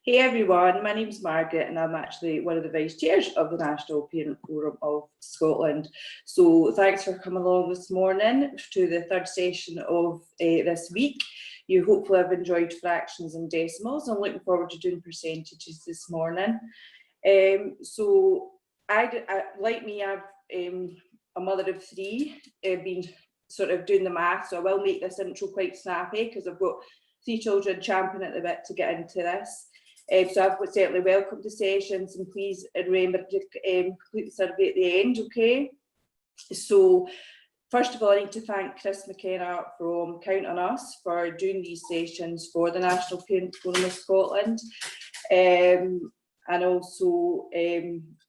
Hey everyone, my name is Margaret and I'm actually one of the vice chairs of the National Parent Forum of Scotland. So thanks for coming along this morning to the third session of this week. You hopefully have enjoyed fractions and decimals. I'm looking forward to doing percentages this morning. So like me, I've a mother of three, been sort of doing the math, so I will make this intro quite snappy because I've got 3 children champing at the bit to get into this. So I would certainly welcome the sessions, and please remember to complete the survey at the end, okay? So first of all, I need to thank Chris McKenna from Count on Us for doing these sessions for the National Parent Forum of Scotland. And also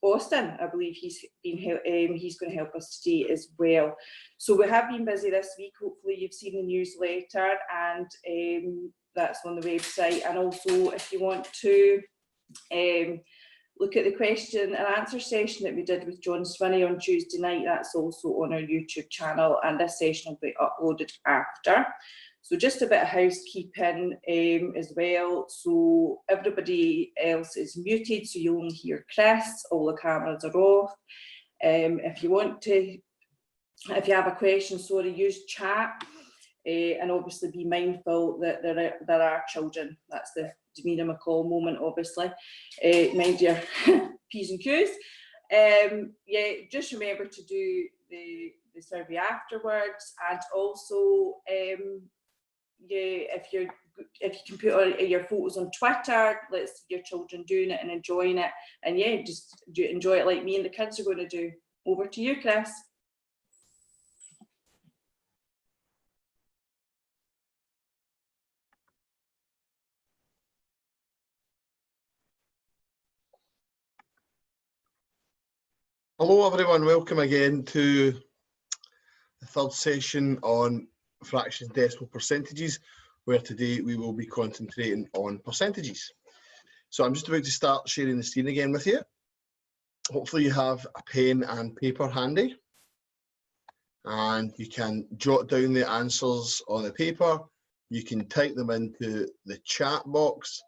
Austin, I believe he's going to help us today as well. So we have been busy this week. Hopefully you've seen the newsletter, and that's on the website. And also if you want to look at the question and answer session that we did with John Swinney on Tuesday night, that's also on our YouTube channel, and this session will be uploaded after. So just a bit of housekeeping as well. So everybody else is muted, so you only hear Chris. All the cameras are off. If you have a question, sorry, use chat, and obviously be mindful that there are children. That's the Demeanor McCall moment, obviously. Mind your P's and Q's. Yeah, just remember to do the survey afterwards, and also yeah, if you can put your photos on Twitter, let's see your children doing it and enjoying it, and yeah, just enjoy it like me and the kids are going to do. Over to you, Chris. Hello everyone, welcome again to the third session on fractions, decimal, percentages, where today we will be concentrating on percentages. So I'm just about to start sharing the screen again with you. Hopefully you have a pen and paper handy, and you can jot down the answers on the paper, you can type them into the chat box,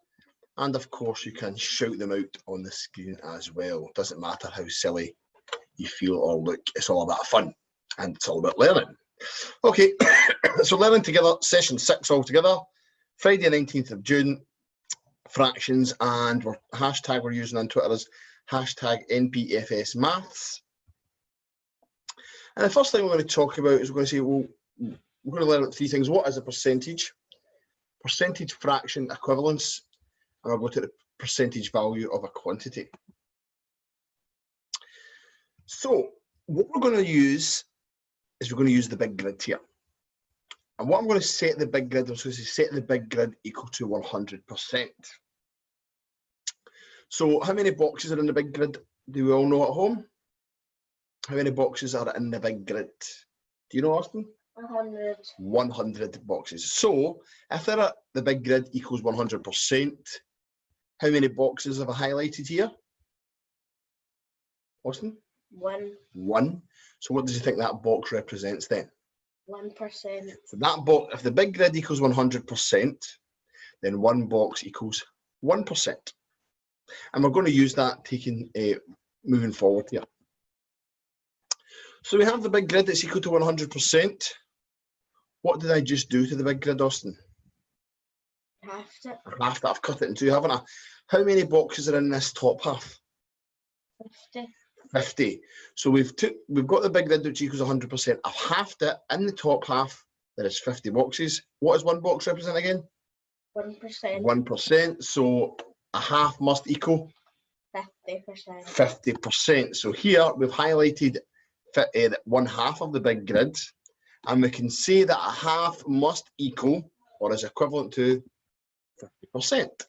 and of course you can shout them out on the screen as well. Doesn't matter how silly you feel or look, it's all about fun and it's all about learning. Okay, so learning together, session 6 altogether, Friday 19th of June, fractions, and hashtag we're using on Twitter is hashtag NPFS maths. And the first thing we're going to talk about is we're going to say, well, we're going to learn about 3 things. What is a percentage? Percentage fraction equivalence, and we'll go to the percentage value of a quantity. So what we're going to use is we're going to use the big grid here. And what I'm going to set the big grid, I'm going to set the big grid equal to 100%. So how many boxes are in the big grid? Do we all know at home? How many boxes are in the big grid? Do you know, Austin? 100. 100 boxes. So if the big grid equals 100%, how many boxes have I highlighted here? Austin? 1. 1. So what does you think that box represents then? 1%. So that box, if the big grid equals 100%, then 1 box equals 1%. And we're going to use that moving forward here. So we have the big grid that's equal to 100%. What did I just do to the big grid, Austin? Halved it. Half that, I've cut it in 2, haven't I? How many boxes are in this top half? 50. 50. So we've got the big grid which equals 100%. I've halved it. In the top half there is 50 boxes. What does 1 box represent again? 1%. 1%. So a half must equal 50%. 50%. So here we've highlighted 1/2 of the big grid, and we can say that a half must equal or is equivalent to 50%.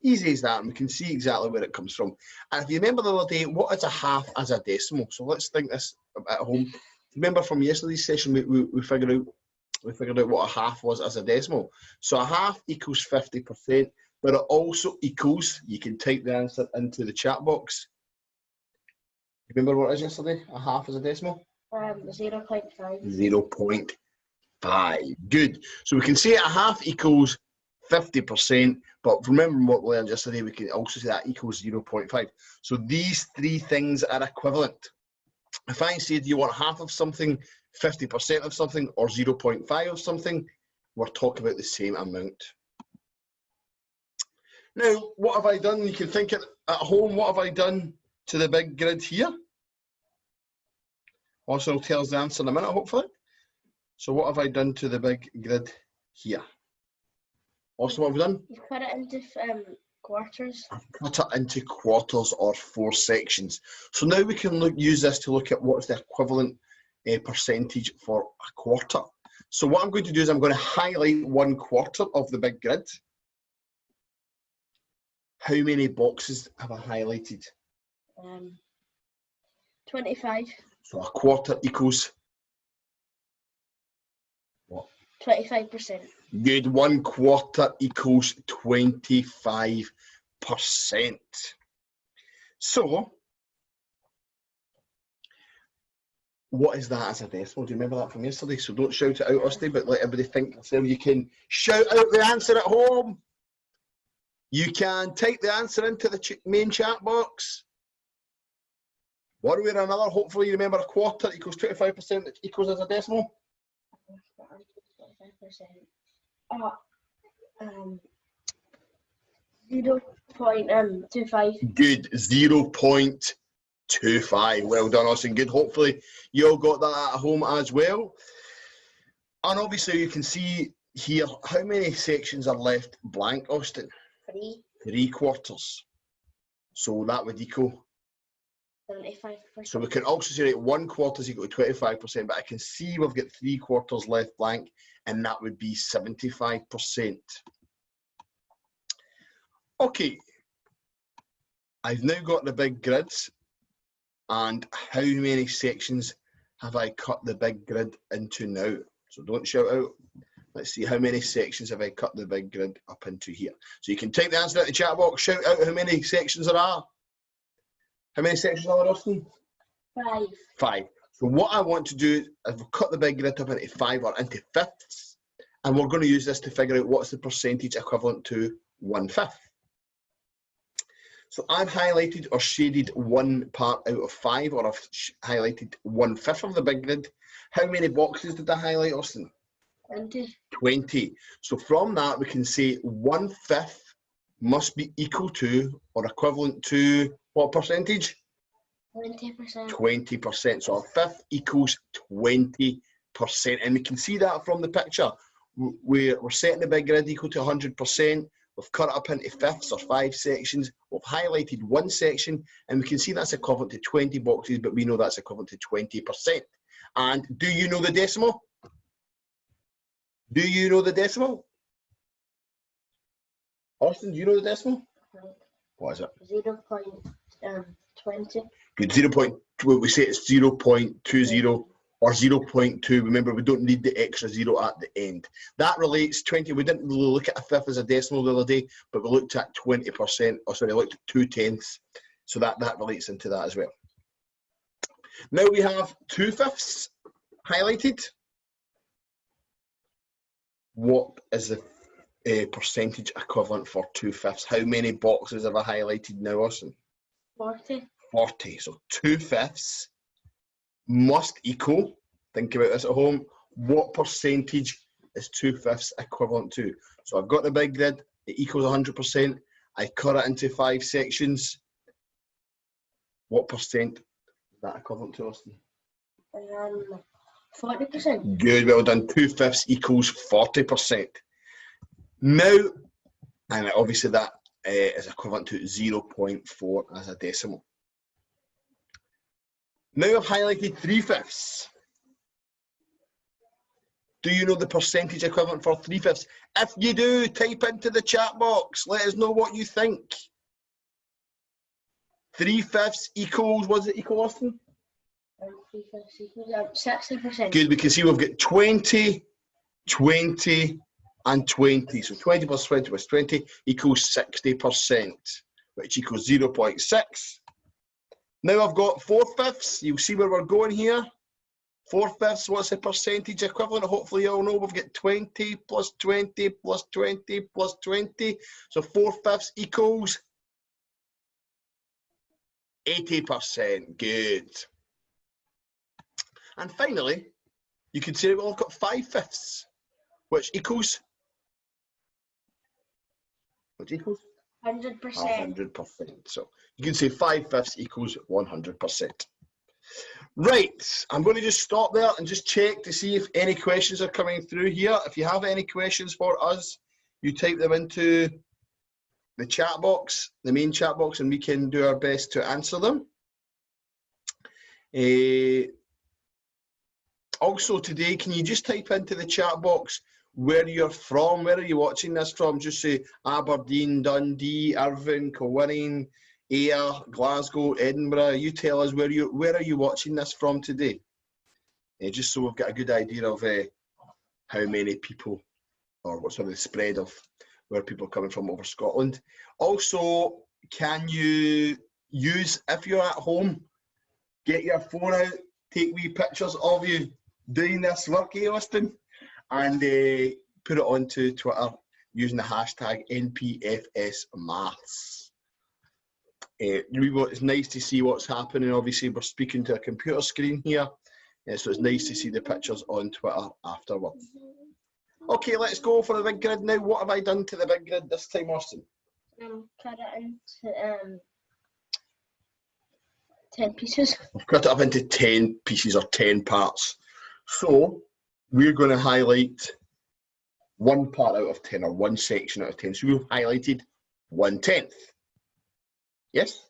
Easy as that, and we can see exactly where it comes from. And if you remember the other day, what is a half as a decimal? So let's think this at home. Remember from yesterday's session, we figured out what a half was as a decimal. So a half equals 50%, but it also equals, you can type the answer into the chat box. Remember what it is yesterday? A half as a decimal? 0.5. 0.5. Good. So we can say a half equals 50%, but remember what we learned yesterday, we can also say that equals 0.5. So these three things are equivalent. If I say, do you want half of something, 50% of something, or 0.5 of something, we're talking about the same amount. Now, what have I done? You can think at home, what have I done to the big grid here? Also, it'll tell us the answer in a minute, hopefully. So what have I done to the big grid here? Also, what have we done? You cut it into quarters. I've cut it into quarters or 4 sections. So now we can use this to look at what's the equivalent percentage for a quarter. So what I'm going to do is I'm going to highlight 1/4 of the big grid. How many boxes have I highlighted? 25. So a quarter equals what? 25%. Good. 1/4 equals 25%. So what is that as a decimal? Do you remember that from yesterday? So don't shout it out, Austin, but let everybody think. So you can shout out the answer at home. You can type the answer into the main chat box. One way or another, hopefully you remember a quarter equals 25%, that equals as a decimal. 0.25. Good, 0.25. Well done, Austin. Good. Hopefully you all got that at home as well. And obviously you can see here how many sections are left blank, Austin? 3. 3/4. So that would equal 75%. So we can also say that 1/4 is equal to 25%, but I can see we've got 3/4 left blank, and that would be 75%. Okay, I've now got the big grids, and how many sections have I cut the big grid into now? So don't shout out. Let's see, how many sections have I cut the big grid up into here? So you can type the answer in the chat box, shout out how many sections there are. How many sections are there, Austin? 5. 5. So what I want to do is we'll cut the big grid up into 5 or into fifths, and we're going to use this to figure out what's the percentage equivalent to 1/5. So I've highlighted or shaded one part out of 5, or I've highlighted 1/5 of the big grid. How many boxes did I highlight, Austin? 20. 20. So from that we can say 1/5 must be equal to or equivalent to what percentage? 20%. 20%. So a fifth equals 20%. And we can see that from the picture. We're setting the big grid equal to 100%. We've cut it up into fifths or 5 sections. We've highlighted 1 section, and we can see that's equivalent to 20 boxes, but we know that's equivalent to 20%. And do you know the decimal? Do you know the decimal? Austin, do you know the decimal? What is it? 0.20. Good. 0. We say it's 0.20 or 0.2. Remember, we don't need the extra 0 at the end. That relates 20. We didn't really look at a fifth as a decimal the other day, but we looked at 20%. Oh, sorry, we looked at 2/10. So that relates into that as well. Now we have 2/5 highlighted. What is the percentage equivalent for 2/5? How many boxes have I highlighted now, Austin? 40. 40. So 2/5 must equal, think about this at home, what percentage is 2/5 equivalent to? So I've got the big grid, it equals 100%. I cut it into 5 sections. What percent is that equivalent to, Austin? 40%. Good, well done. 2/5 equals 40%. Now, and obviously that is equivalent to 0.4 as a decimal. Now I've highlighted 3/5. Do you know the percentage equivalent for 3/5? If you do, type into the chat box. Let us know what you think. 3/5 equals, what does it equal, Austin? 3/5 equals 60%. Good, we can see we've got 20, 20, and 20. So 20 plus 20 plus 20 equals 60%, which equals 0.6. Now I've got 4/5. You'll see where we're going here. 4/5, what's the percentage equivalent? Hopefully you all know we've got 20 plus 20 plus 20 plus 20. So 4/5 equals 80%. Good. And finally, you can say, well, I've got 5/5, which equals, what equals? 100%. 100%. So you can say 5/5 equals 100%. Right, I'm going to just stop there and just check to see if any questions are coming through here. If you have any questions for us, you type them into the chat box, the main chat box, and we can do our best to answer them. Also today, can you just type into the chat box where you're from? Where are you watching this from? Just say Aberdeen, Dundee, Irvine, Kilwinning, Ayr, Glasgow, Edinburgh. You tell us where are you watching this from today? Just so we've got a good idea of how many people, or what's sort of the spread of where people are coming from over Scotland. Also, can you use, if you're at home, get your phone out, take wee pictures of you doing this work, Austin, and put it onto Twitter using the hashtag NPFS Maths. It's nice to see what's happening. Obviously, we're speaking to a computer screen here, so it's nice to see the pictures on Twitter afterwards. Okay, let's go for the big grid now. What have I done to the big grid this time, Austin? Cut it into 10 pieces. I've cut it up into 10 pieces or 10 parts. So we're going to highlight one part out of 10 or one section out of 10. So we've highlighted 1/10. Yes?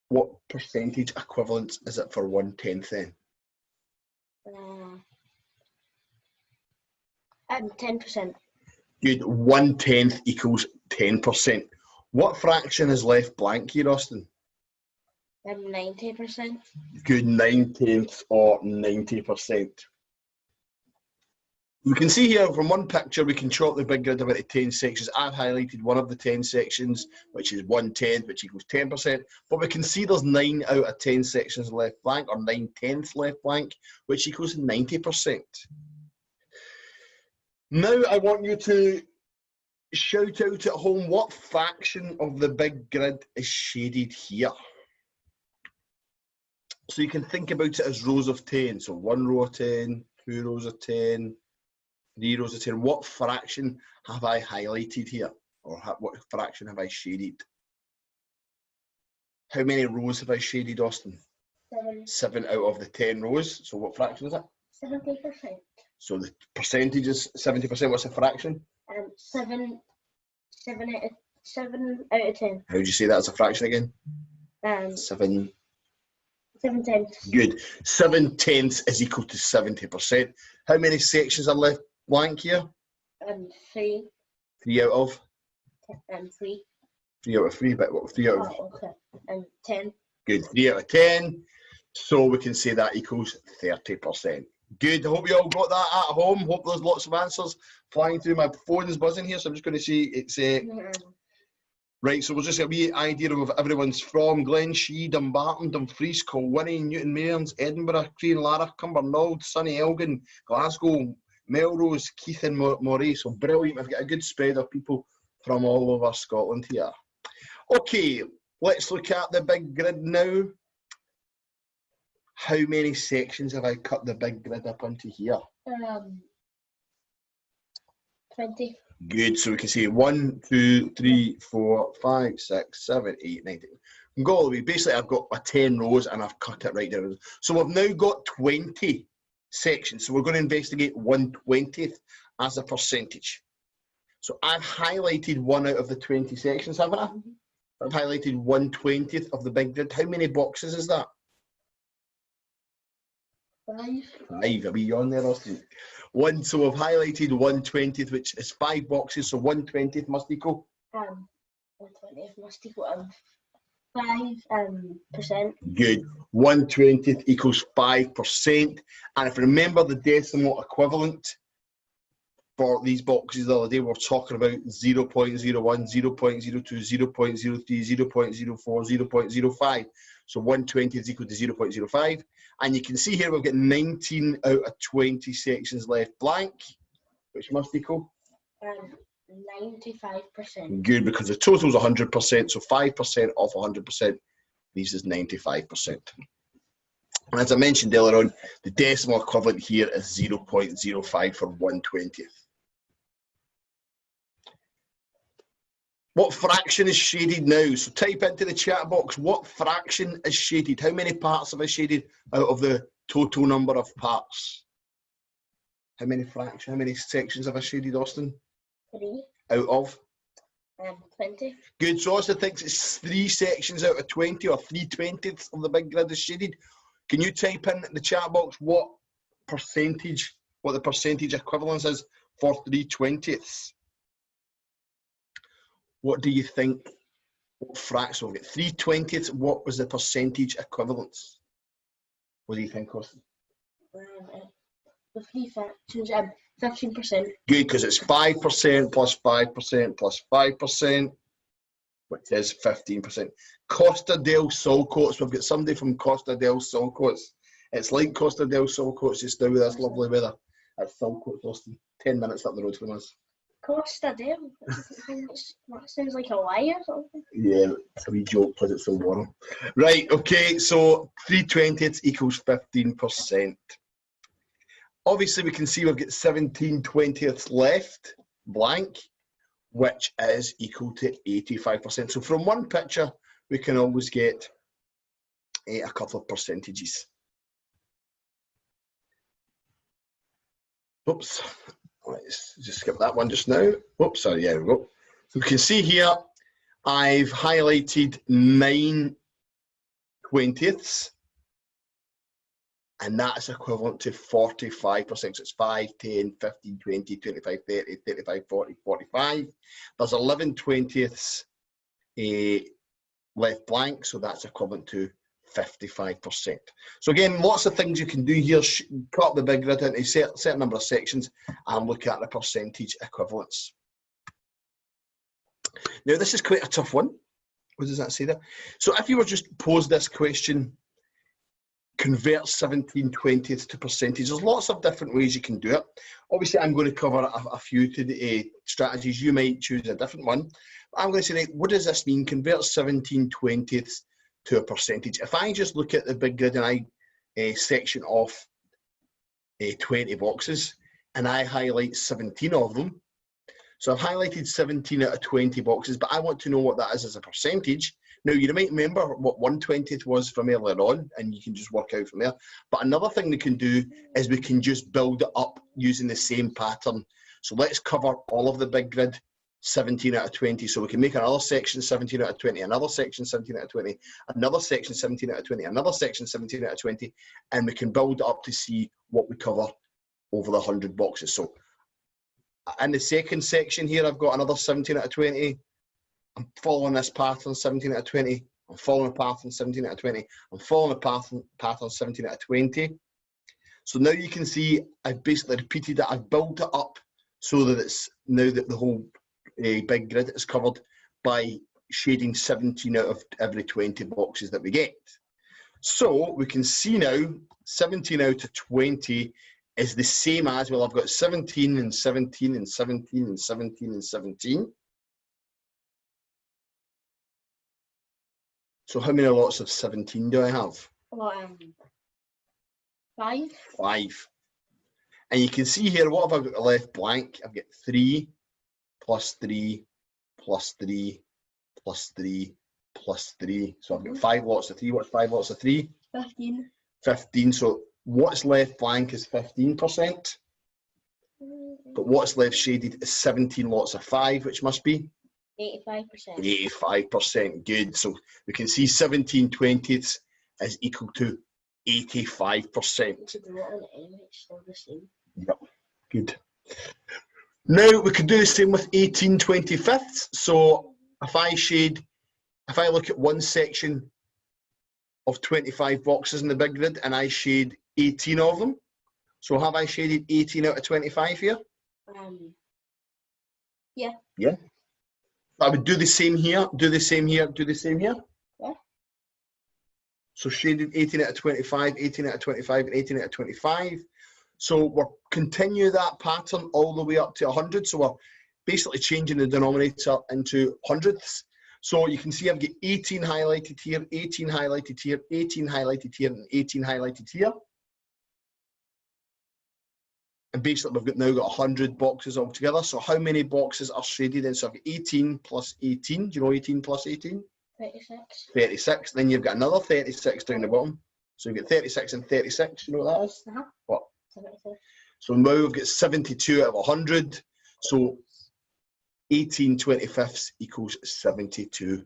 What percentage equivalence is it for 1/10 then? 10%. Good. 1/10 equals 10%. What fraction is left blank here, Austin? 90%. Good. 9/10 or 90%. We can see here from one picture, we can chop the big grid about into 10 sections. I've highlighted one of the 10 sections, which is 1/10, which equals 10%. But we can see there's 9 out of 10 sections left blank, or 9/10 left blank, which equals 90%. Now I want you to shout out at home what fraction of the big grid is shaded here. So you can think about it as rows of 10. So 1 row of 10, 2 rows of 10, 3 rows of 10. What fraction have I highlighted here? Or what fraction have I shaded? How many rows have I shaded, Austin? 7. 7 out of the 10 rows. So what fraction is it? 70%. So the percentage is 70%. What's the fraction? 7 out of 10. How would you say that as a fraction again? 7 tenths. Good. 7/10 is equal to 70%. How many sections are left blank here? 3. 3 out of? 3. 3 out of 3, but what? 3 out of? Oh, okay. 10. Good. 3 out of 10. So we can say that equals 30%. Good. I hope you all got that at home. Hope there's lots of answers flying through. My phone's buzzing here, so I'm just going to see it's right. So we'll just get a wee idea of everyone's from: Glenshee, Dumbarton, Dumfries, Kilwinning, Newton Mearns, Edinburgh, Creanlara, Cumbernauld, Sunny Elgin, Glasgow, Melrose, Keith and Moray. So brilliant. I've got a good spread of people from all over Scotland here. Okay, let's look at the big grid now. How many sections have I cut the big grid up into here? 20. Good. So we can say 1, 2, 3, 4, 5, 6, 7, 8, 9, 10. And go all the way. Basically, I've got my 10 rows and I've cut it right down. So we've now got 20 sections. So we're going to investigate 1/20th as a percentage. So I've highlighted 1 out of the 20 sections, haven't I? I've highlighted 1/20th of the big grid. How many boxes is that? 5. 5. Are we on there, Austin? 1. So we've highlighted 1/20th, which is 5 boxes. So 1/20th must equal? 1/20th must equal 5%. Good. 1/20th equals 5%. And if you remember the decimal equivalent for these boxes the other day, we're talking about 0.01, 0.02, 0.03, 0.04, 0.05. So 1/20 is equal to 0.05. And you can see here we've got 19 out of 20 sections left blank, which must equal 95%. good, because the total is 100%, so 5% off 100% leaves us 95%. And as I mentioned earlier on, the decimal equivalent here is 0.05 for 1/20th. What fraction is shaded now? So type into the chat box, what fraction is shaded? How many parts have I shaded out of the total number of parts? How many sections have I shaded, Austin? 3. Out of? 20. Good, so Austin thinks it's 3 sections out of 20, or 3/20ths of the big grid is shaded. Can you type in the chat box what the percentage equivalence is for 3/20ths? What do you think? What fraction? We'll get 3/20ths. What was the percentage equivalence? What do you think, Austin? The 3 fractions, 15%. Good, because it's 5% plus 5% plus 5%, which is 15%. Costa del Sol Coast. We've got somebody from Costa del Sol Coast. It's like Costa del Sol Coast just now with this lovely weather. That's Sol Coast, Austin. 10 minutes up the road from us. Costa del. That sounds like a lie or something. Yeah, it's a wee joke because it's so warm. Right, okay, so 3/20ths equals 15%. Obviously, we can see we've got 17/20ths left, blank, which is equal to 85%. So from one picture, we can always get a couple of percentages. Oops. Let's just skip that one just now. Oops, sorry, yeah, we go. So we can see here, I've highlighted 9/20ths, and that's equivalent to 45%. So it's 5, 10, 15, 20, 25, 30, 35, 40, 45. There's 11/20ths left blank, so that's equivalent to 55%. So again, lots of things you can do here. Cut up the big grid into a certain number of sections and look at the percentage equivalence. Now, this is quite a tough one. What does that say there? So if you were just posed this question, convert 17/20ths to percentage, there's lots of different ways you can do it. Obviously, I'm going to cover a few strategies. You might choose a different one. I'm going to say, right, what does this mean? Convert 17/20ths to a percentage. If I just look at the big grid and I section off 20 boxes and I highlight 17 of them, so I've highlighted 17 out of 20 boxes, but I want to know what that is as a percentage. Now, you might remember what 1/20th was from earlier on, and you can just work out from there. But another thing we can do is we can just build it up using the same pattern. So let's cover all of the big grid, 17 out of 20. So we can make another section 17 out of 20, another section 17 out of 20, another section 17 out of 20, another section 17 out of 20, and we can build it up to see what we cover over the 100 boxes. So in the second section here, I've got another 17 out of 20. I'm following this pattern, 17 out of 20. I'm following a pattern, 17 out of 20. I'm following a pattern, 17 out of 20. So now you can see I've basically repeated it. I've built it up so that it's now that the whole big grid is covered by shading 17 out of every 20 boxes that we get. So we can see now 17 out of 20 is the same as, well, I've got 17 and 17 and 17 and 17 and 17. So how many lots of 17 do I have? Well, 5. 5. And you can see here, what have I got left blank? I've got 3 plus 3 plus 3 plus 3 plus 3. So I've got 5 lots of 3. What's 5 lots of 3? 15. 15. So what's left blank is 15%. But what's left shaded is 17 lots of 5, which must be 85%. 85%. Good. So we can see 17/20ths is equal to 85%. It's still the same. Yep. Good. Now we could do the same with 18/25ths. So if I look at one section of 25 boxes in the big grid and I shade 18 of them. So have I shaded 18 out of 25 here? Yeah. Yeah. I would do the same here, do the same here, do the same here. Yeah. So shaded 18 out of 25, 18 out of 25, and 18 out of 25. So we're continuing that pattern all the way up to 100. So we're basically changing the denominator into hundredths. So you can see I've got 18 highlighted here, 18 highlighted here, 18 highlighted here, and 18 highlighted here. And basically we've now got 100 boxes altogether. So how many boxes are shaded in? So I've got 18 plus 18. Do you know 18 plus 18? 36. 36. Then you've got another 36 down the bottom. So you've got 36 and 36. You know what that is? What? 72. So now we've got 72 out of 100. So 18 25ths equals 72%.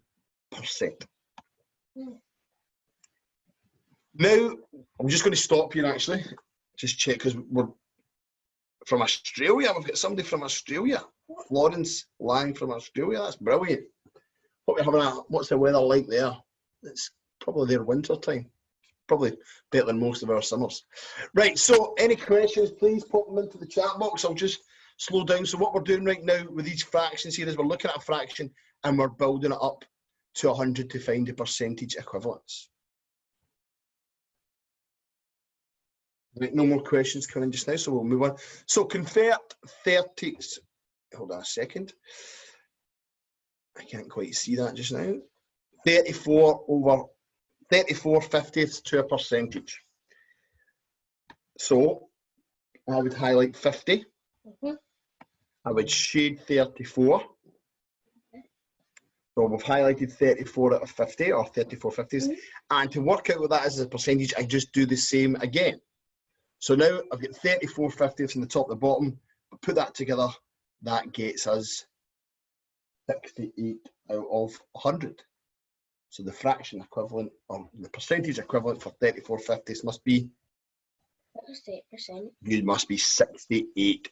Now, I'm just going to stop here actually. Just check because we're from Australia. We've got somebody from Australia. Florence Lang from Australia. That's brilliant. Hope you're having a, what's the weather like there? It's probably their winter time. Probably better than most of our summers. Right, so any questions, please pop them into the chat box. I'll just slow down. So what we're doing right now with these fractions here is we're looking at a fraction and we're building it up to 100 to find the percentage equivalence. Right, no more questions coming just now, so we'll move on. So convert 30, hold on a second. I can't quite see that just now. 34 50ths to a percentage. So I would highlight 50. I would shade 34. So we've highlighted 34 out of 50 or 34 50s. And to work out what that is as a percentage, I just do the same again. So now I've got 34 50ths from the top to the bottom. Put that together, that gets us 68 out of 100. So the fraction equivalent, or the percentage equivalent for 34 50ths must be 68%. You must be 68%.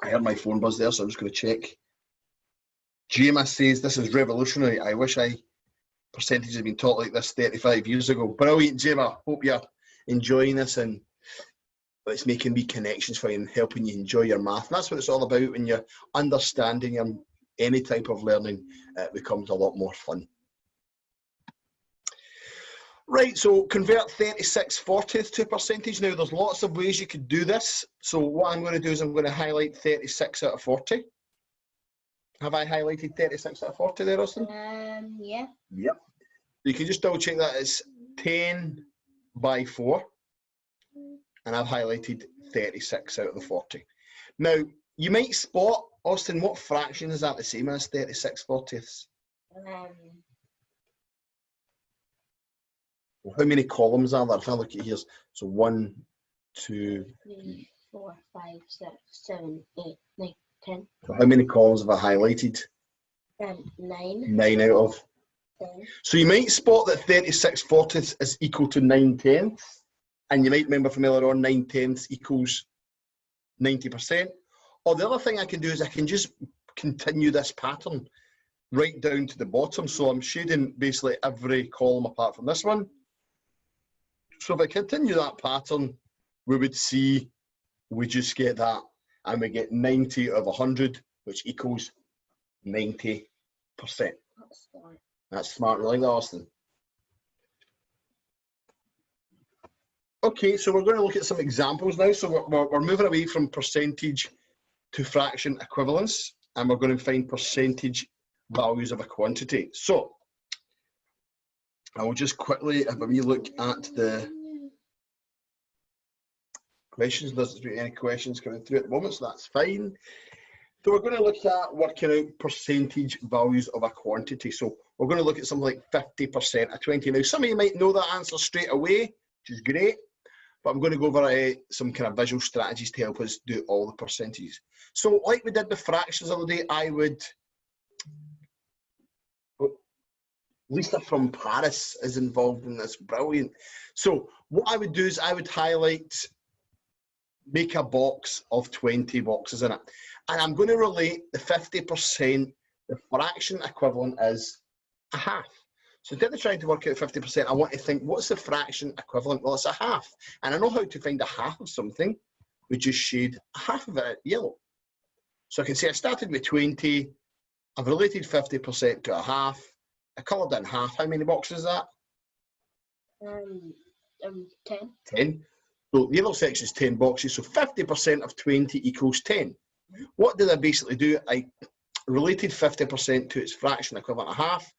I heard my phone buzz there, so I'm just going to check. Jema says this is revolutionary. I wish percentages had been taught like this 35 years ago. Brilliant, Jema. Hope you're enjoying this and it's making wee connections for you and helping you enjoy your math. And that's what it's all about. When you're understanding any type of learning, it becomes a lot more fun. Right, so convert 36 40ths to a percentage. Now, there's lots of ways you could do this. So what I'm going to do is I'm going to highlight 36 out of 40. Have I highlighted 36 out of 40 there, Austin? Yeah. Yep. You can just double check that it's 10 by 4. And I've highlighted 36 out of the 40. Now, you might spot, Austin, what fraction is that the same as 36 40ths? Well, how many columns are there? If I look at here, so 1, 2, 3, 4, 5, 6, 7, 8, 9, 10. So how many columns have I highlighted? 9. 9 out of 10. So you might spot that 36 40ths is equal to 9 tenths. And you might remember from earlier on, 9 tenths equals 90%. Or the other thing I can do is I can just continue this pattern right down to the bottom. So I'm shading basically every column apart from this one. So if I continue that pattern, we would see we just get that. And we get 90 out of 100, which equals 90%. That's smart. That's smart, really, Austin. Okay, so we're going to look at some examples now. So we're moving away from percentage to fraction equivalence, and we're going to find percentage values of a quantity. So I will just quickly have a wee look at the questions. There's any questions coming through at the moment, so that's fine. So we're going to look at working out percentage values of a quantity. So we're going to look at something like 50% of 20. Now, some of you might know that answer straight away, which is great. But I'm going to go over some kind of visual strategies to help us do all the percentages. So like we did with fractions the other day, I would, Lisa from Paris is involved in this, brilliant. So what I would do is I would highlight, make a box of 20 boxes in it. And I'm going to relate the 50%, the fraction equivalent is a half. So instead of trying to work out 50%, I want to think, what's the fraction equivalent? Well, it's a half. And I know how to find a half of something. We just shade a half of it yellow. So I can say I started with 20. I've related 50% to a half. I coloured it in half. How many boxes is that? 10. 10. So the other section is 10 boxes, so 50% of 20 equals 10. What did I basically do? I related 50% to its fraction equivalent of half,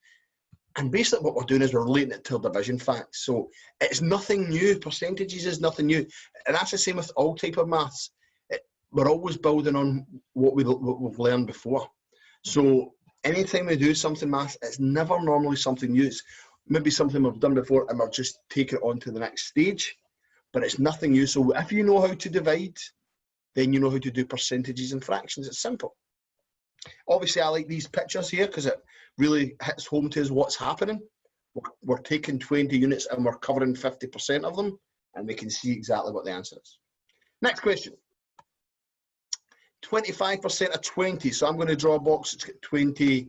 and basically what we're doing is we're relating it to a division fact. So it's nothing new. Percentages is nothing new, and that's the same with all type of maths. We're always building on what we've learned before. So anytime we do something maths, it's never normally something new. It's maybe something we've done before and we're just taking it on to the next stage, but it's nothing new. So if you know how to divide, then you know how to do percentages and fractions. It's simple. Obviously, I like these pictures here because it really hits home to us what's happening. We're taking 20 units and we're covering 50% of them, and we can see exactly what the answer is. Next question. 25% of 20. So I'm going to draw a box that's got 20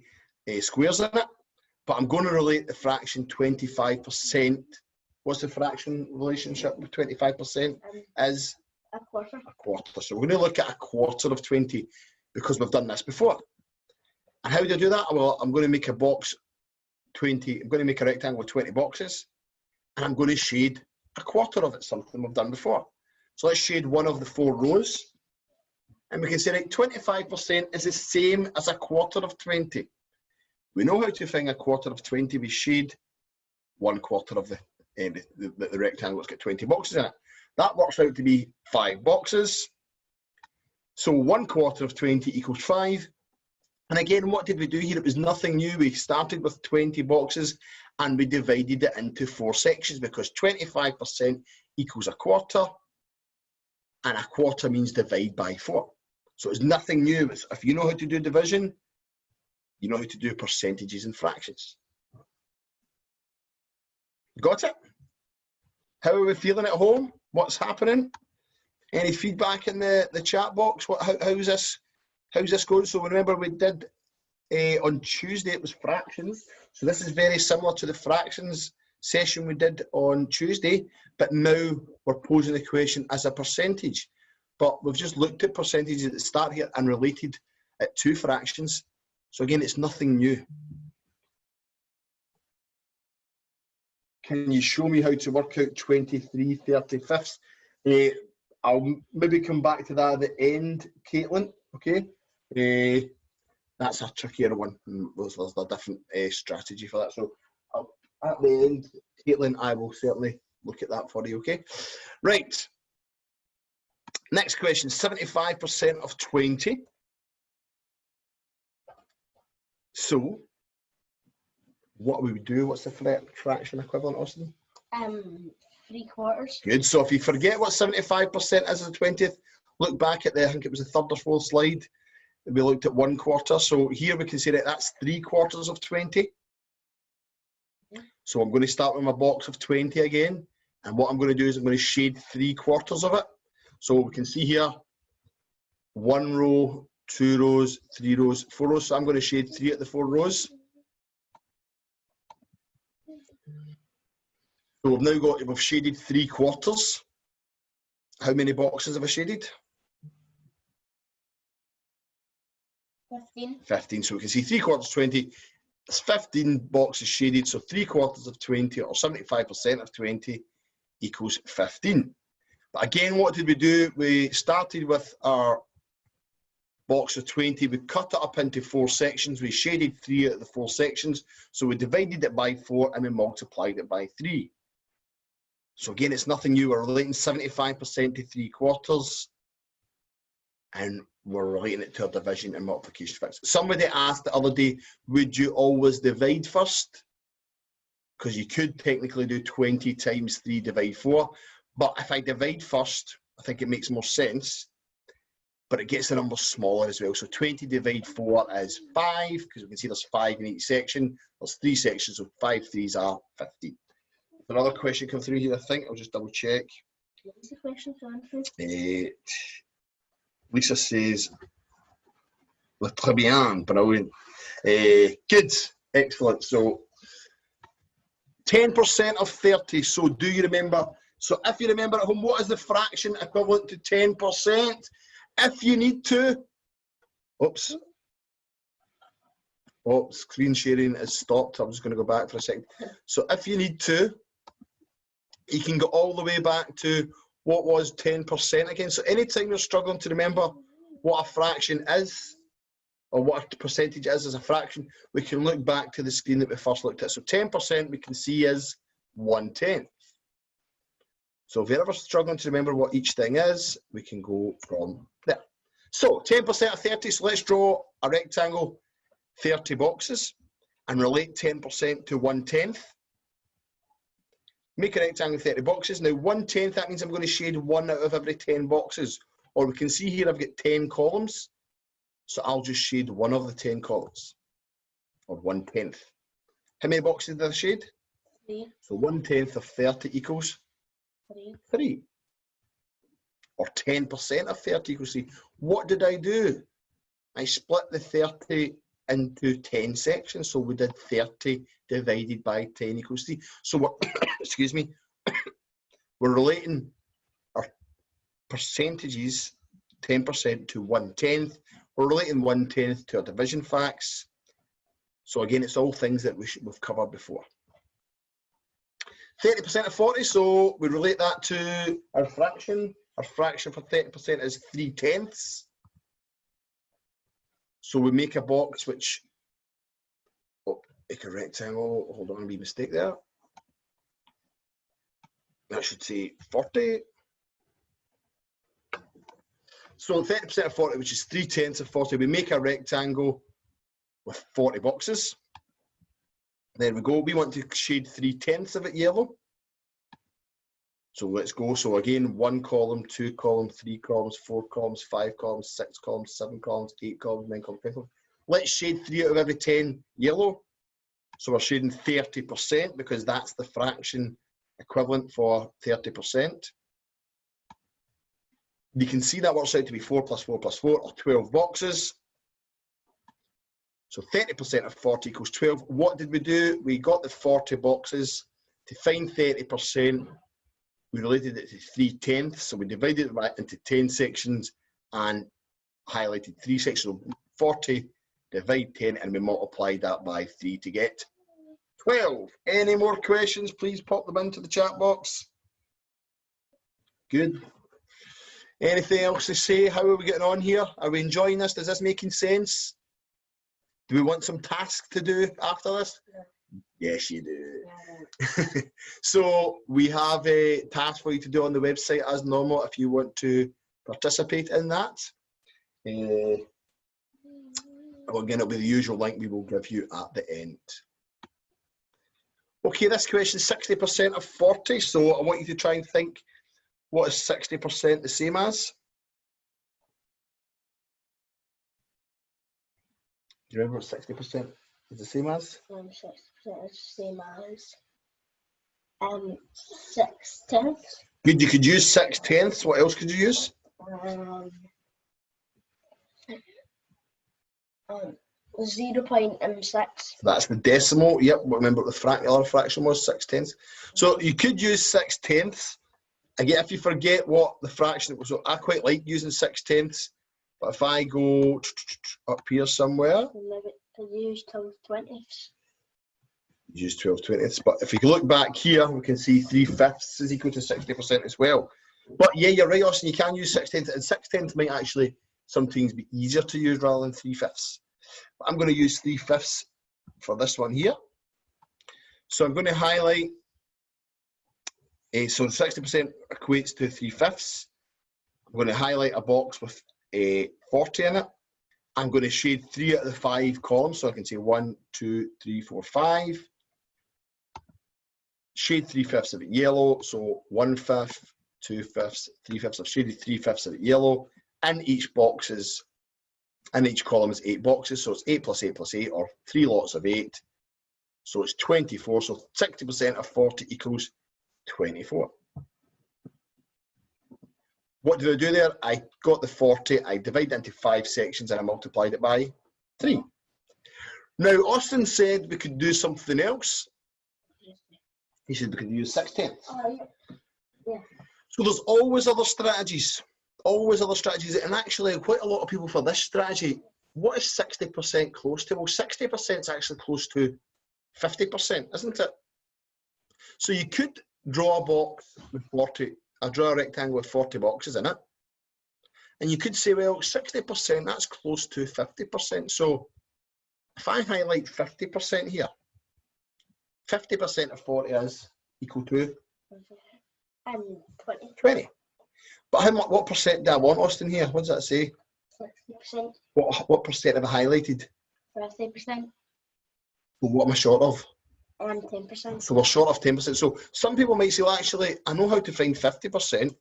squares in it, but I'm going to relate the fraction 25%. What's the fraction relationship with 25%? Is A quarter. a quarter. So we're going to look at a quarter of 20 because we've done this before. And how do I do that? Well, I'm going to make a box 20. I'm going to make a rectangle with 20 boxes, and I'm going to shade a quarter of it, something we've done before. So let's shade one of the 4 rows. And we can say, right, 25% is the same as a quarter of 20. We know how to find a quarter of 20. We shade 1/4 of the rectangle that's got 20 boxes in it. That works out to be 5 boxes. So 1/4 of 20 equals 5. And again, what did we do here? It was nothing new. We started with 20 boxes and we divided it into 4 sections because 25% equals a quarter, and a quarter means divide by 4. So it's nothing new. If you know how to do division, you know how to do percentages and fractions. Got it? How are we feeling at home? What's happening? Any feedback in the chat box? How's this going? So remember we did on Tuesday it was fractions. So this is very similar to the fractions session we did on Tuesday, but now we're posing the question as a percentage. But we've just looked at percentages at the start here and related it to fractions. So again, it's nothing new. Can you show me how to work out 23/35? I'll maybe come back to that at the end, Caitlin. Okay, that's a trickier one. There's a different strategy for that. So at the end, Caitlin, I will certainly look at that for you. Okay, right. Next question, 75% of 20. So, what we would do, what's the fraction equivalent, Austin? 3/4. Good, so if you forget what 75% is of the 20th, look back at I think it was the 3rd or 4th slide, we looked at 1/4. So here we can say that that's 3/4 of 20. So I'm going to start with my box of 20 again, and what I'm going to do is I'm going to shade 3/4 of it. So we can see here, 1 row, 2 rows, 3 rows, 4 rows. So I'm going to shade 3 at the 4 rows. So we've shaded 3/4. How many boxes have I shaded? 15. 15. So we can see 3/4 20. It's 15 boxes shaded. So 3/4 of 20 or 75% of 20 equals 15. But again, what did we do? We started with our box of 20. We cut it up into 4 sections. We shaded 3 out of the 4 sections. So we divided it by 4 and we multiplied it by 3. So again, it's nothing new. We're relating 75% to 3/4. And we're relating it to a division and multiplication factor. Somebody asked the other day, would you always divide first? Because you could technically do 20 times 3 divide 4. But if I divide first, I think it makes more sense. But it gets the numbers smaller as well. So 20 divide 4 is 5, because we can see there's 5 in each section. There's 3 sections, so 5 3s are 15. Another question come through here, I think. I'll just double check. What was the question for Andrew? Lisa says, Le très bien, brilliant. Good, excellent. So 10% of 30. So do you remember? So if you remember at home, what is the fraction equivalent to 10%? If you need to, oops. Oh, screen sharing is stopped. I'm just going to go back for a second. So if you need to, you can go all the way back to what was 10% again. So anytime you're struggling to remember what a fraction is, or what a percentage is as a fraction, we can look back to the screen that we first looked at. So 10% we can see is 1/10. So if you're ever struggling to remember what each thing is, we can go from there. So 10% of 30, so let's draw a rectangle, 30 boxes, and relate 10% to 1/10. Make a rectangle 30 boxes. Now 1/10, that means I'm going to shade 1 out of every 10 boxes. Or we can see here I've got 10 columns. So I'll just shade 1 of the 10 columns, or 1/10. How many boxes did I shade? 3. So 1/10 of 30 equals 3. Or 10% of 30 equals 3. What did I do? I split the 30 into 10 sections. So we did 30 divided by 10 equals 3. So we're, excuse me, we're relating our percentages, 10% to 1/10. We're relating 1/10 to our division facts. So again, it's all things that we've covered before. 30% of 40, so we relate that to our fraction. Our fraction for 30% is 3/10. So we make a box which, oh, make a rectangle, hold on, a wee mistake there. That should say 40. So 30% of 40, which is 3/10 of 40, we make a rectangle with 40 boxes. There we go. We want to shade 3/10 of it yellow. So let's go. So again, 1 column, 2 columns, 3 columns, 4 columns, 5 columns, 6 columns, 7 columns, 8 columns, 9 columns, 10 columns. Let's shade 3 out of every 10 yellow. So we're shading 30% because that's the fraction equivalent for 30%. You can see that works out to be 4 plus 4 plus 4, or 12 boxes. So 30% of 40 equals 12. What did we do? We got the 40 boxes. To find 30%, we related it to 3/10. So we divided it into 10 sections and highlighted 3 sections. So 40 divide 10, and we multiplied that by 3 to get 12. Any more questions? Please pop them into the chat box. Good. Anything else to say? How are we getting on here? Are we enjoying this? Is this making sense? Do we want some tasks to do after this? Yeah. Yes, you do. Yeah. So we have a task for you to do on the website as normal if you want to participate in that. Well, again, it'll be the usual link we will give you at the end. Okay, this question is 60% of 40. So I want you to try and think, what is 60% the same as? Do you remember what 60% is the same as? 60% is the same as 6/10. Good, you could use 6/10. What else could you use? 0.6. That's the decimal. Yep, remember what the other fraction was, 6/10. So you could use 6/10. Again, if you forget what the fraction was, so I quite like using 6/10. But if I go up here somewhere, Could use 12/20. use 12/20. But if you look back here, we can see 3/5 is equal to 60% as well. But yeah, you're right, Austin, you can use 6/10, and 6/10 might actually sometimes be easier to use rather than 3/5. But I'm going to use 3/5 for this one here. So I'm going to highlight, so 60% equates to 3/5. I'm going to highlight a box with a 40 in it. I'm going to shade 3 out of the 5 columns, so I can say 1, 2, 3, 4, 5. Shade 3/5 of it yellow, so 1/5, 2/5, 3/5. I've shaded 3/5 of it yellow. In each column is 8 boxes, so it's 8 plus 8 plus 8, or 3 lots of 8. So it's 24. So 60% of 40 equals 24. What did I do there? I got the 40, I divided it into 5 sections, and I multiplied it by 3. Now, Austin said we could do something else. He said we could use 6/10. Yeah. So there's always other strategies, and actually quite a lot of people for this strategy what is 60% close to? Well, 60% is actually close to 50%, isn't it? So you could draw a box with 40, draw a rectangle with 40 boxes in it. And you could say, well, 60%, that's close to 50%. So if I highlight 50% here, 50% of 40 is equal to 20. But how much, what percent do I want, Austin, here? What does that say? 60%. What percent have I highlighted? 30%. Well, what am I short of? 10%. So we're short of 10%. So some people might say, well, actually, I know how to find 50%,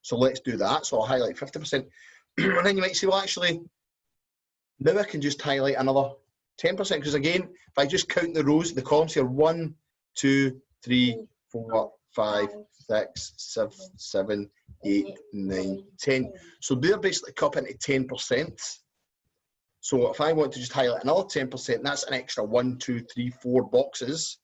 so let's do that. So I'll highlight 50%. And then you might say, well, actually, now I can just highlight another 10%, because again, if I just count the rows, the columns here, 1, 2, 3, 4, 5, 6, 7, 8, 9, 10. So they're basically cut into 10%. So if I want to just highlight another 10%, that's an extra 1, 2, 3, 4 boxes.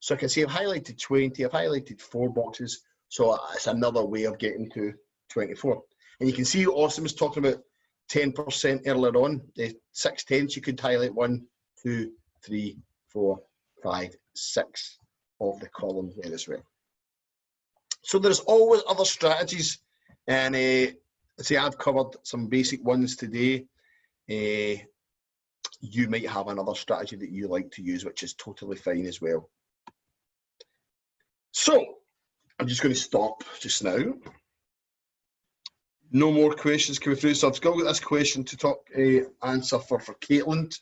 So I can see I've highlighted 20, I've highlighted 4 boxes. So it's another way of getting to 24. And you can see Austin was talking about 10% earlier on. The 6 tenths, you could highlight 1, 2, 3, 4, 5, 6 of the columns there as well. So there's always other strategies, and say I've covered some basic ones today. You might have another strategy that you like to use, which is totally fine as well. So I'm just going to stop just now. No more questions coming through. So I've still got this question to talk answer for Caitlin.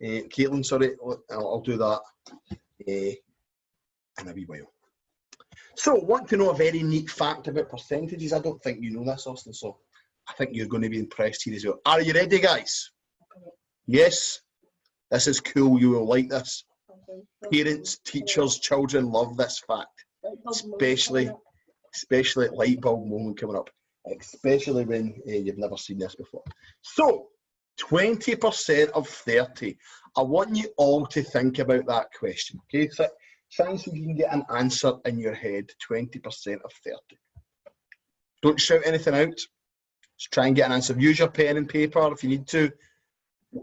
Caitlin, sorry, I'll do that in a wee while. So, want to know a very neat fact about percentages? I don't think you know this, Austin, so I think you're going to be impressed here as well. Are you ready, guys? Yes? This is cool. You will like this. Parents, teachers, children love this fact, especially light bulb moment coming up, especially when you've never seen this before. So, 20% of 30. I want you all to think about that question, okay? So, try and see if you can get an answer in your head. 20% of 30. Don't shout anything out. Just try and get an answer. Use your pen and paper if you need to.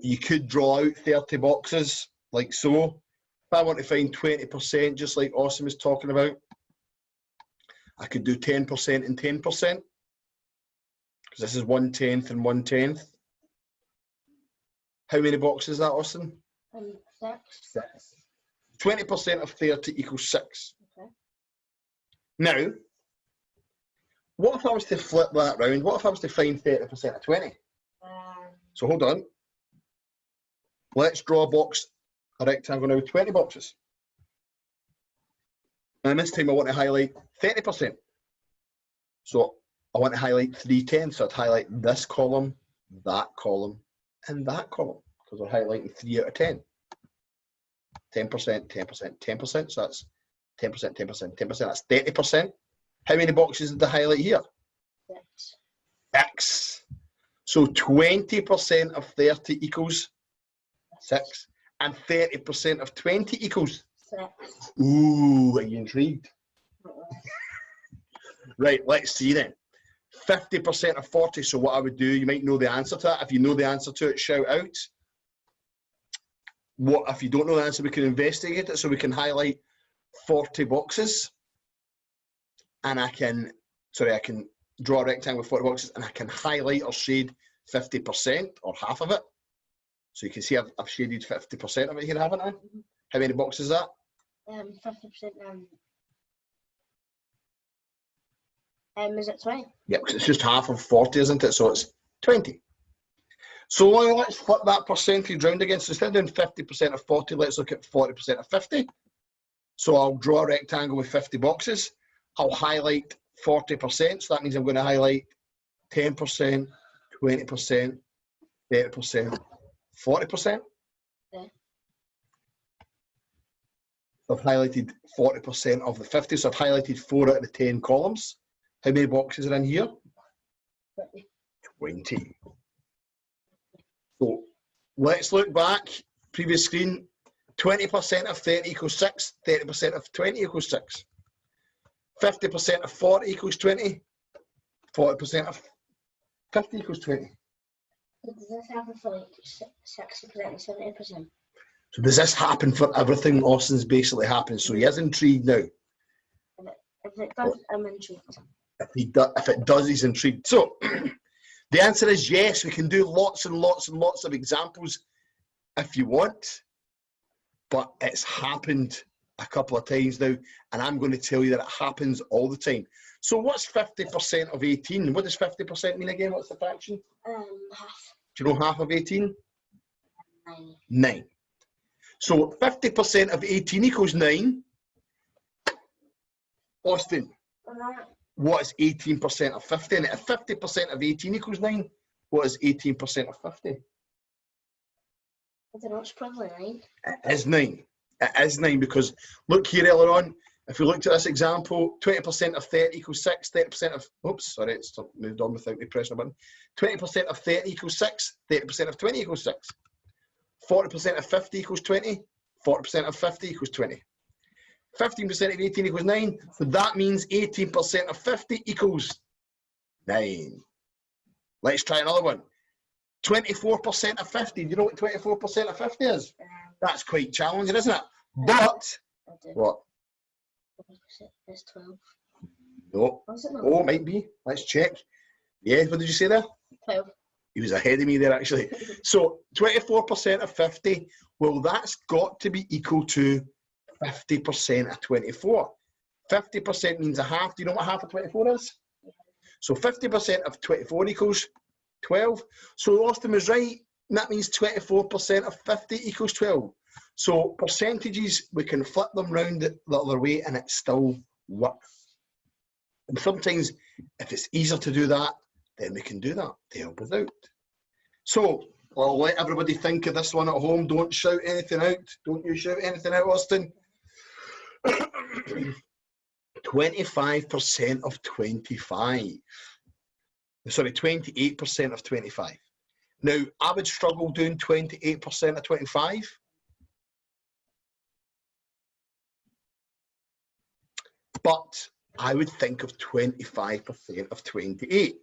You could draw out 30 boxes, like so. If I want to find 20%, just like Austin was talking about, I could do 10% and 10%. Because this is 1/10 and 1/10. How many boxes is that, Austin? 6. 6. 20% of 30 equals 6. Okay. Now, what if I was to flip that round? What if I was to find 30% of 20? So hold on. Let's draw a rectangle now with 20 boxes. And this time I want to highlight 30%. So I want to highlight 3/10. So I'd highlight this column, that column, and that column, because we're highlighting 3 out of 10. 10%, 10%, 10%. So that's 10%, 10%, 10%. That's 30%. How many boxes did I highlight here? 6. X. So 20% of 30 equals 6. And 30% of 20 equals 6. Ooh, are you intrigued? Right, let's see then. 50% of 40. So what I would do, you might know the answer to that. If you know the answer to it, shout out. What if you don't know the answer? We can investigate it. So we can highlight 40 boxes, and I can draw a rectangle with 40 boxes, and I can highlight or shade 50% or half of it. So you can see I've shaded 50% of it here, haven't I? How many boxes is that? 50%. Is it 20? Yeah, because it's just half of 40, isn't it? So it's 20. So let's flip that percentage round again. So instead of doing 50% of 40, let's look at 40% of 50. So I'll draw a rectangle with 50 boxes. I'll highlight 40%. So that means I'm going to highlight 10%, 20%, 30%, 40%. Yeah. So I've highlighted 40% of the 50. So I've highlighted 4 out of the 10 columns. How many boxes are in here? 20. So let's look back. Previous screen. 20% of 30 equals 6. 30% of 20 equals 6. 50% of 40 equals 20. 40% of 50 equals 20. Does this happen for like 60% and 70%? So does this happen for everything? Austin's basically happened. So he is intrigued now. If it does, I'm intrigued. If it does, he's intrigued. So the answer is yes. We can do lots and lots and lots of examples if you want, but it's happened a couple of times now, and I'm going to tell you that it happens all the time. So what's 50% of 18? What does 50% mean again? What's the fraction? Half. Do you know half of 18? 9. 9. So 50% of 18 equals 9. Austin, what is 18% of 50? And if 50% of 18 equals 9, what is 18% of 50? I don't know, it's probably 9. It is 9. It is 9 because look here earlier on, if we looked at this example, 20% of 30 equals 6, 30% of, oops, sorry, it's moved on without me pressing a button. 20% of 30 equals 6, 30% of 20 equals 6. 40% of 50 equals 20, 40% of 50 equals 20. 15% of 18 equals 9, so that means 18% of 50 equals 9. Let's try another one. 24% of 50, do you know what 24% of 50 is? That's quite challenging, isn't it? But, I do. what? It's 12. No. Was it not? Oh, might be. Let's check. Yeah, what did you say there? 12. He was ahead of me there, actually. So 24% of 50, well, that's got to be equal to 50% of 24. 50% means a half. Do you know what half of 24 is? So 50% of 24 equals 12. So Austin was right. That means 24% of 50 equals 12. So percentages, we can flip them round the other way and it still works. And sometimes if it's easier to do that, then we can do that to help us out. So I'll let everybody think of this one at home. Don't shout anything out. Don't you shout anything out, Austin. 25% of 25. Sorry, 28% of 25. Now, I would struggle doing 28% of 25. But I would think of 25% of 28.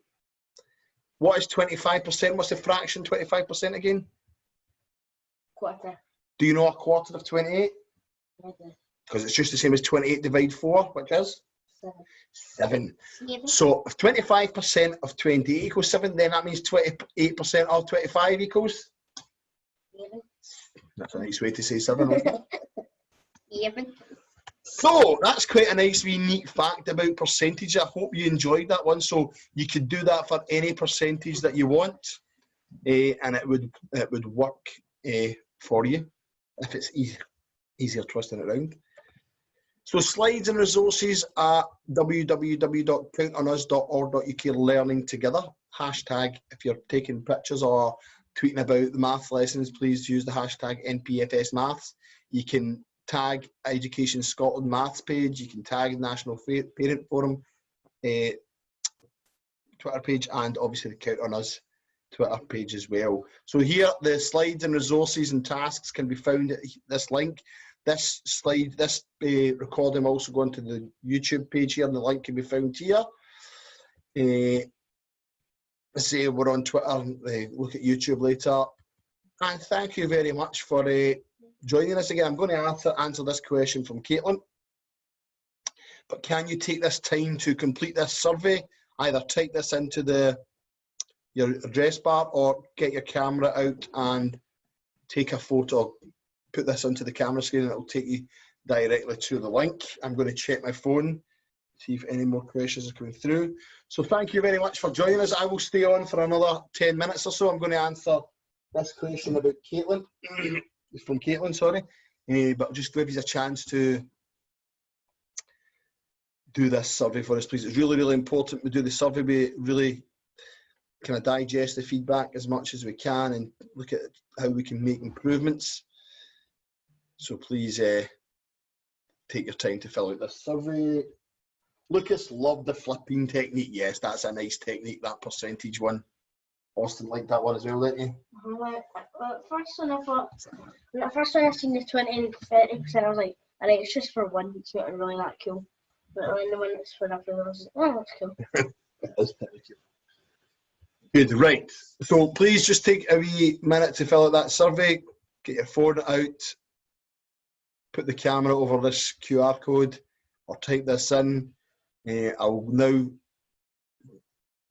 What is 25%? What's the fraction 25% again? Quarter. Do you know a quarter of 28? Because it's just the same as 28 divided 4, which is? 7. So if 25% of 28 equals 7, then that means 28% of 25 equals? 11. That's a nice way to say 7, isn't it? 11. So that's quite a nice wee neat fact about percentage. I hope you enjoyed that one. So you could do that for any percentage that you want, and it would work for you if it's easier twisting it around. So slides and resources at www.countonus.org.uk learning together. Hashtag, if you're taking pictures or tweeting about the maths lessons, please use the hashtag NPFS maths. You can tag Education Scotland maths page, you can tag National Parent Forum Twitter page, and obviously the Count on Us Twitter page as well. So here the slides and resources and tasks can be found at this link. This slide, this recording will also go onto the YouTube page here, and the link can be found here. Say we're on Twitter, look at YouTube later. And thank you very much for joining us again. I'm going to answer this question from Caitlin. But can you take this time to complete this survey? Either type this into your address bar or get your camera out and take a photo. Put this onto the camera screen and it'll take you directly to the link. I'm going to check my phone, see if any more questions are coming through. So thank you very much for joining us. I will stay on for another 10 minutes or so. I'm going to answer this question about Caitlin. It's from Caitlin, sorry. But I'll just give you a chance to do this survey for us, please. It's really, really important we do the survey. We really kind of digest the feedback as much as we can and look at how we can make improvements. So please take your time to fill out this survey. Lucas loved the flipping technique. Yes, that's a nice technique, that percentage one. Austin liked that one as well, didn't you? First one I thought, when the first one I seen the 20 and 30%, I was like, alright, it's just for one, it's not really that cool. But when the one that's for everyone, I was like, oh, that's cool. It is pretty cool. Good, right. So please just take a wee minute to fill out that survey, get your phone out, put the camera over this QR code or type this in. I'll now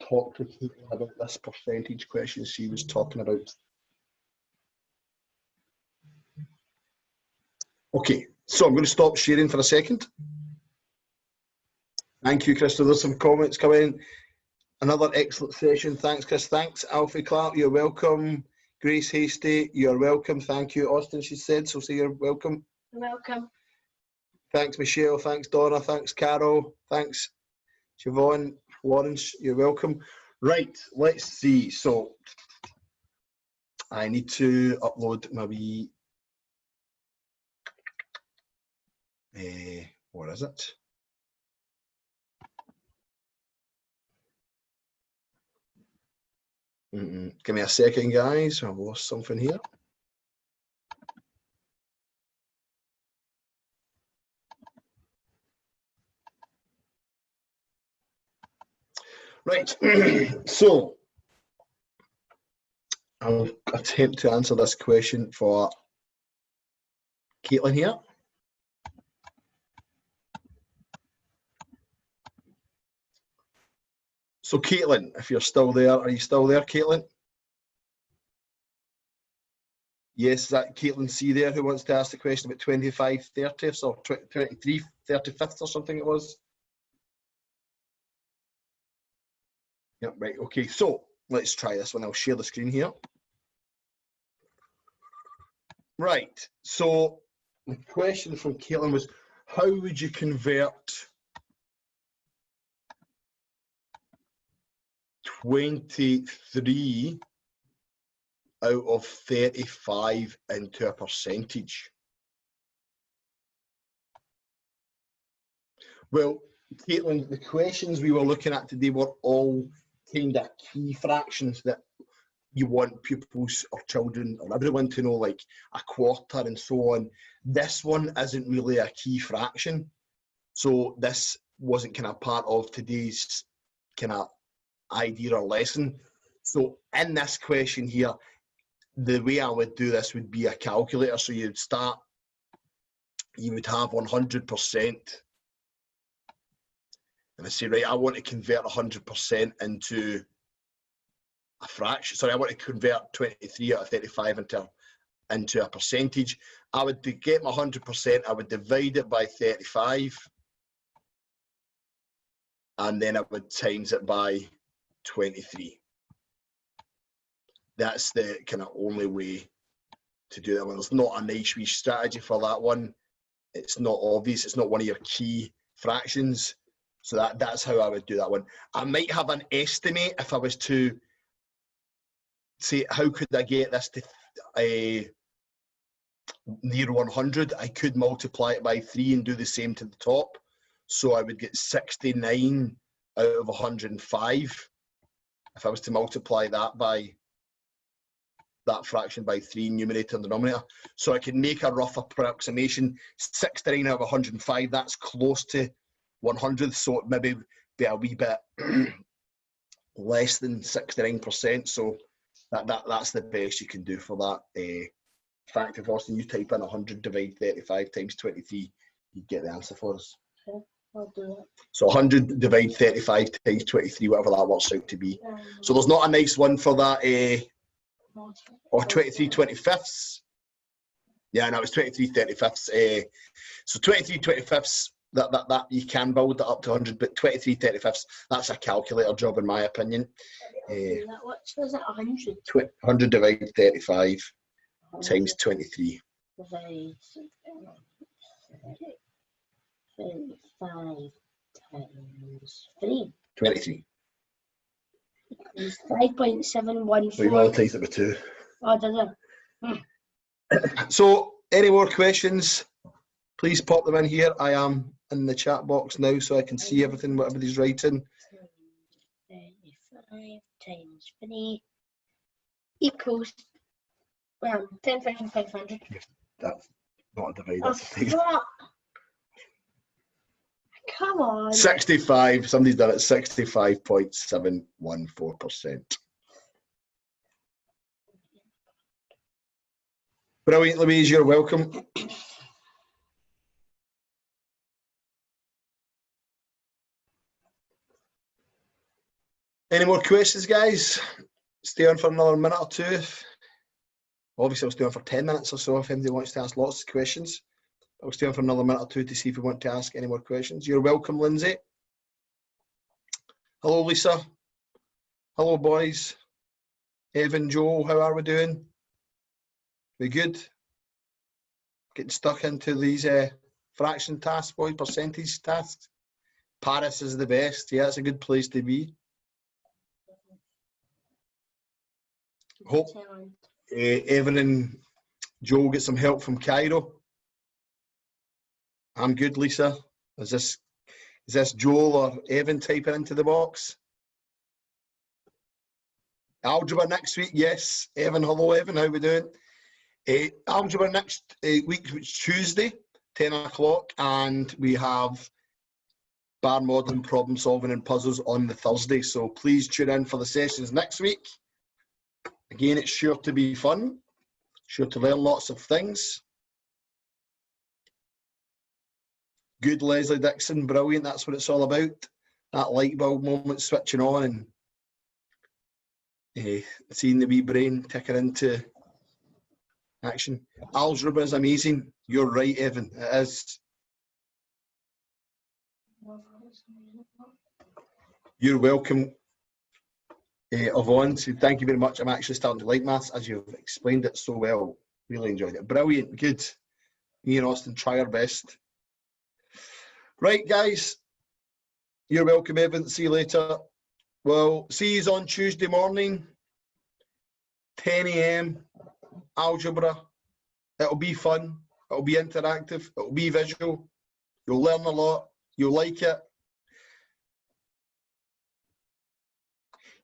talk to Kate about this percentage question she was talking about. Okay, so I'm going to stop sharing for a second. Thank you, Chris. So there's some comments coming in. Another excellent session. Thanks, Chris. Thanks, Alfie Clark. You're welcome. Grace Hasty, you're welcome. Thank you, Austin, she said. So say you're welcome. You're welcome. Thanks, Michelle. Thanks, Donna. Thanks, Carol. Thanks, Siobhan. Lawrence, you're welcome. Right, let's see. So I need to upload my wee, what is it? Give me a second, guys. I've lost something here. Right, so I'll attempt to answer this question for Caitlin here. So Caitlin, if you're still there, are you still there, Caitlin? Yes, is that Caitlin C there who wants to ask the question about 25 30ths or 23 35ths or something it was? Yep, right, okay, so let's try this one. I'll share the screen here. Right, so the question from Caitlin was, how would you convert 23 out of 35 into a percentage? Well, Caitlin, the questions we were looking at today were all kind of key fractions that you want pupils or children or everyone to know, like a quarter and so on. This one isn't really a key fraction. So this wasn't kind of part of today's kind of idea or lesson. So in this question here, the way I would do this would be a calculator. So you'd start, you would have 100%. And I say, right, I want to convert 100% into a fraction. Sorry, I want to convert 23 out of 35 into a percentage. I would, to get my 100%, I would divide it by 35. And then I would times it by 23. That's the kind of only way to do that one. There's not a nice wee strategy for that one. It's not obvious. It's not one of your key fractions. So that's how I would do that one. I might have an estimate if I was to say, how could I get this to near 100? I could multiply it by 3 and do the same to the top. So I would get 69 out of 105 if I was to multiply that by that fraction by 3, numerator and denominator. So I can make a rough approximation. 69 out of 105, that's close to 100, so it maybe be a wee bit less than 69%. So that's the best you can do for that. In fact, if Austin, you type in 100 divide 35 times 23, you get the answer for us. Okay, I'll do that. So 100 divide 35 times 23, whatever that works out to be. So there's not a nice one for that, or 23 25ths. Yeah, no, it's 23 35ths. So 23 25ths, that you can build that up to 100, but 23 35ths, that's a calculator job in my opinion. What was it, 100? 100 divided 35 times 23. Divide 35 times 3. 23. It's 5.714. So you multiply it with 2. Oh, did I? So any more questions, please pop them in here. I am in the chat box now so I can see everything what everybody's writing. 35 times 3 equals 10,500. That's not a divide, Oh, that's a take. fuck. Come on. 65, somebody's done it, 65.714%. Brilliant, Louise, you're welcome. Any more questions, guys? Stay on for another minute or two. Obviously, I'll stay on for 10 minutes or so if anybody wants to ask lots of questions. I'll stay on for another minute or two to see if we want to ask any more questions. You're welcome, Lindsay. Hello, Lisa. Hello, boys. Evan, Joel, how are we doing? We good? Getting stuck into these fraction tasks, boys, percentage tasks. Paris is the best. Yeah, it's a good place to be. Hope Evan and Joel get some help from Cairo. I'm good, Lisa. Is this Joel or Evan typing into the box? Algebra next week, yes. Evan, hello, Evan, how we doing? Algebra next week, which is Tuesday, 10 o'clock, and we have bar modelling, problem solving and puzzles on the Thursday. So please tune in for the sessions next week. Again, it's sure to be fun, sure to learn lots of things. Good, Leslie Dixon, brilliant, that's what it's all about. That light bulb moment switching on and seeing the wee brain ticking into action. Algebra is amazing. You're right, Evan, it is. You're welcome, Yvonne. So thank you very much. I'm actually starting to like maths as you've explained it so well. Really enjoyed it. Brilliant, good. Me and Austin try our best. Right, guys. You're welcome, Evan. See you later. Well, see you on Tuesday morning, 10 AM, algebra. It'll be fun. It'll be interactive. It'll be visual. You'll learn a lot. You'll like it.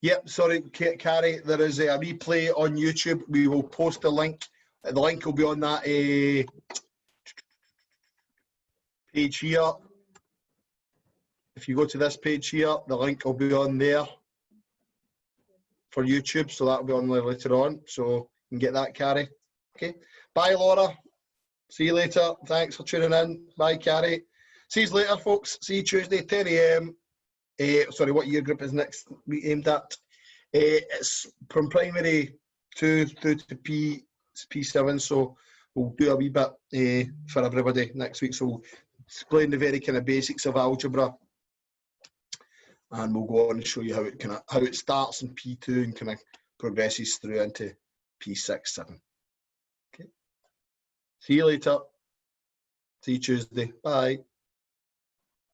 Yep, sorry, Carrie, there is a replay on YouTube. We will post the link. The link will be on that page here. If you go to this page here, the link will be on there for YouTube, so that will be on there later on. So you can get that, Carrie. Okay. Bye, Laura. See you later. Thanks for tuning in. Bye, Carrie. See you later, folks. See you Tuesday, 10 AM. Sorry, what year group is next we aimed at? It's from primary 2 through to P7, so we'll do a wee bit for everybody next week. So we'll explain the very kind of basics of algebra, and we'll go on and show you how it starts in P2 and kind of progresses through into P6, 7. Okay. See you later. See you Tuesday. Bye.